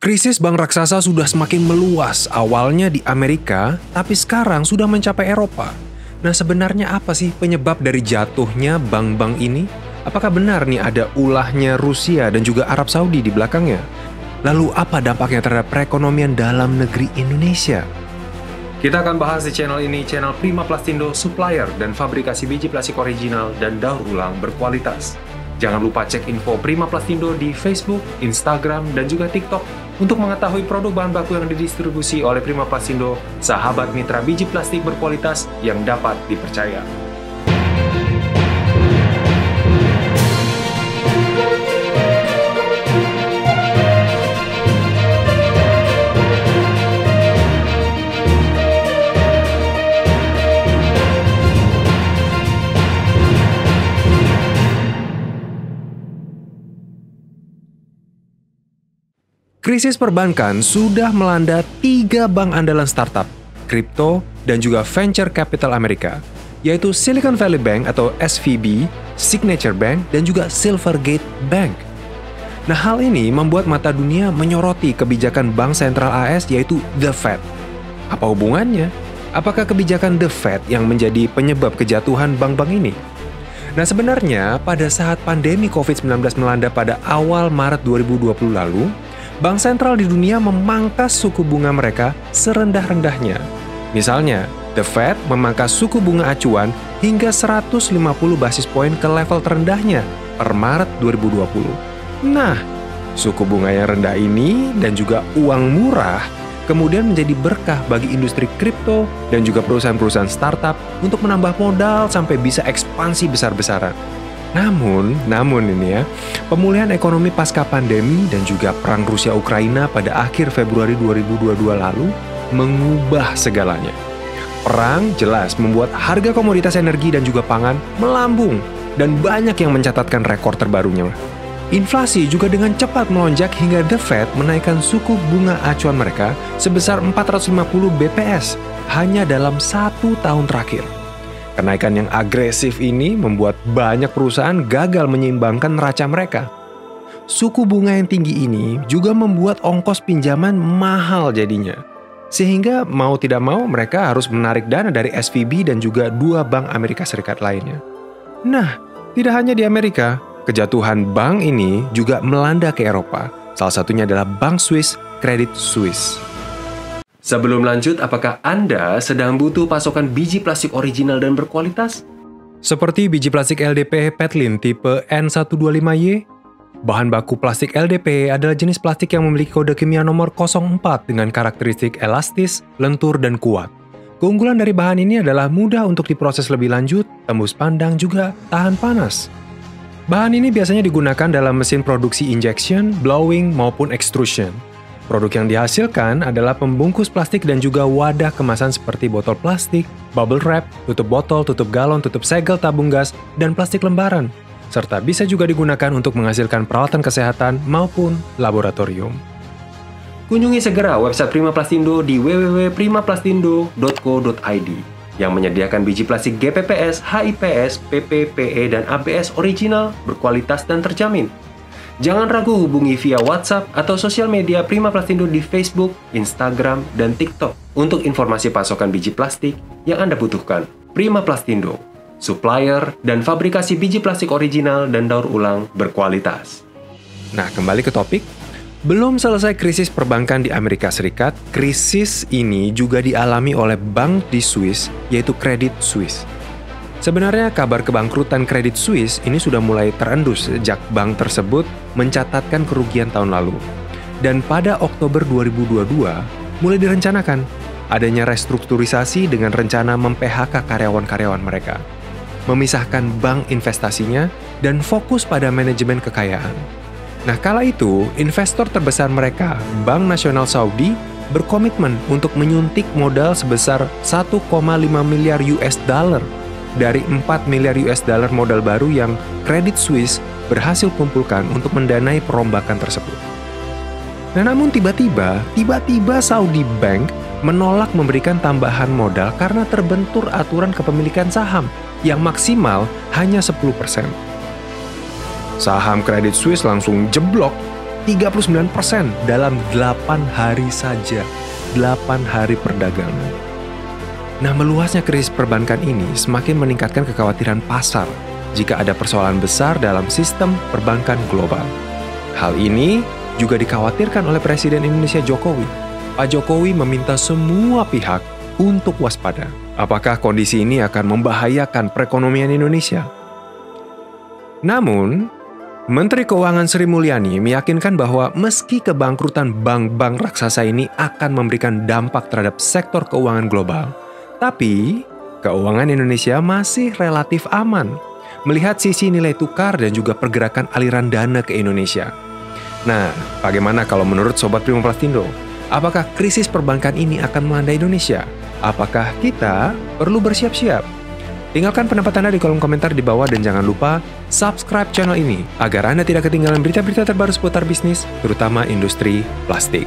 Krisis bank raksasa sudah semakin meluas, awalnya di Amerika, tapi sekarang sudah mencapai Eropa. Nah, sebenarnya apa sih penyebab dari jatuhnya bank-bank ini? Apakah benar nih ada ulahnya Rusia dan juga Arab Saudi di belakangnya? Lalu apa dampaknya terhadap perekonomian dalam negeri Indonesia? Kita akan bahas di channel ini, channel Prima Plastindo, supplier dan fabrikasi biji plastik original dan daur ulang berkualitas. Jangan lupa cek info Prima Plastindo di Facebook, Instagram, dan juga TikTok untuk mengetahui produk bahan baku yang didistribusi oleh Prima Plastindo, sahabat mitra biji plastik berkualitas yang dapat dipercaya. Krisis perbankan sudah melanda 3 bank andalan startup, kripto, dan juga venture capital Amerika, yaitu Silicon Valley Bank atau SVB, Signature Bank, dan juga Silvergate Bank. Nah, hal ini membuat mata dunia menyoroti kebijakan bank sentral AS yaitu The Fed. Apa hubungannya? Apakah kebijakan The Fed yang menjadi penyebab kejatuhan bank-bank ini? Nah, sebenarnya pada saat pandemi COVID-19 melanda pada awal Maret 2020 lalu, bank sentral di dunia memangkas suku bunga mereka serendah-rendahnya. Misalnya, The Fed memangkas suku bunga acuan hingga 150 basis poin ke level terendahnya per Maret 2020. Nah, suku bunga yang rendah ini dan juga uang murah kemudian menjadi berkah bagi industri kripto dan juga perusahaan-perusahaan startup untuk menambah modal sampai bisa ekspansi besar-besaran. Namun ini ya, pemulihan ekonomi pasca pandemi dan juga perang Rusia-Ukraina pada akhir Februari 2022 lalu mengubah segalanya. Perang jelas membuat harga komoditas energi dan juga pangan melambung dan banyak yang mencatatkan rekor terbarunya. Inflasi juga dengan cepat melonjak hingga The Fed menaikkan suku bunga acuan mereka sebesar 450 BPS hanya dalam 1 tahun terakhir. Kenaikan yang agresif ini membuat banyak perusahaan gagal menyeimbangkan neraca mereka. Suku bunga yang tinggi ini juga membuat ongkos pinjaman mahal jadinya. Sehingga mau tidak mau mereka harus menarik dana dari SVB dan juga 2 bank Amerika Serikat lainnya. Nah, tidak hanya di Amerika, kejatuhan bank ini juga melanda ke Eropa. Salah satunya adalah Bank Swiss, Credit Suisse. Sebelum lanjut, apakah Anda sedang butuh pasokan biji plastik original dan berkualitas? Seperti biji plastik LDPE Petlin tipe N125Y, bahan baku plastik LDPE adalah jenis plastik yang memiliki kode kimia nomor 04 dengan karakteristik elastis, lentur, dan kuat. Keunggulan dari bahan ini adalah mudah untuk diproses lebih lanjut, tembus pandang, juga tahan panas. Bahan ini biasanya digunakan dalam mesin produksi injection, blowing, maupun extrusion. Produk yang dihasilkan adalah pembungkus plastik dan juga wadah kemasan seperti botol plastik, bubble wrap, tutup botol, tutup galon, tutup segel tabung gas, dan plastik lembaran. Serta bisa juga digunakan untuk menghasilkan peralatan kesehatan maupun laboratorium. Kunjungi segera website Prima Plastindo di www.primaplastindo.co.id yang menyediakan biji plastik GPPS, HIPS, PP, PE, dan ABS original, berkualitas, dan terjamin. Jangan ragu hubungi via WhatsApp atau sosial media Prima Plastindo di Facebook, Instagram, dan TikTok untuk informasi pasokan biji plastik yang Anda butuhkan. Prima Plastindo, supplier dan fabrikasi biji plastik original dan daur ulang berkualitas. Nah, kembali ke topik. Belum selesai krisis perbankan di Amerika Serikat, krisis ini juga dialami oleh bank di Swiss, yaitu Credit Suisse. Sebenarnya kabar kebangkrutan Credit Suisse ini sudah mulai terendus sejak bank tersebut mencatatkan kerugian tahun lalu. Dan pada Oktober 2022, mulai direncanakan adanya restrukturisasi dengan rencana mem-PHK karyawan-karyawan mereka, memisahkan bank investasinya, dan fokus pada manajemen kekayaan. Nah, kala itu, investor terbesar mereka, Bank Nasional Saudi, berkomitmen untuk menyuntik modal sebesar 1,5 miliar US dollar dari 4 miliar US dollar modal baru yang Credit Suisse berhasil kumpulkan untuk mendanai perombakan tersebut. Nah, namun tiba-tiba Saudi Bank menolak memberikan tambahan modal karena terbentur aturan kepemilikan saham yang maksimal hanya 10%. Saham Credit Suisse langsung jeblok 39% dalam 8 hari saja. 8 hari perdagangan. Nah, meluasnya krisis perbankan ini semakin meningkatkan kekhawatiran pasar jika ada persoalan besar dalam sistem perbankan global. Hal ini juga dikhawatirkan oleh Presiden Indonesia Jokowi. Pak Jokowi meminta semua pihak untuk waspada. Apakah kondisi ini akan membahayakan perekonomian Indonesia? Namun, Menteri Keuangan Sri Mulyani meyakinkan bahwa meski kebangkrutan bank-bank raksasa ini akan memberikan dampak terhadap sektor keuangan global, tapi keuangan Indonesia masih relatif aman melihat sisi nilai tukar dan juga pergerakan aliran dana ke Indonesia. Nah, bagaimana kalau menurut Sobat Primo Plastindo? Apakah krisis perbankan ini akan melanda Indonesia? Apakah kita perlu bersiap-siap? Tinggalkan pendapat Anda di kolom komentar di bawah dan jangan lupa subscribe channel ini agar Anda tidak ketinggalan berita-berita terbaru seputar bisnis, terutama industri plastik.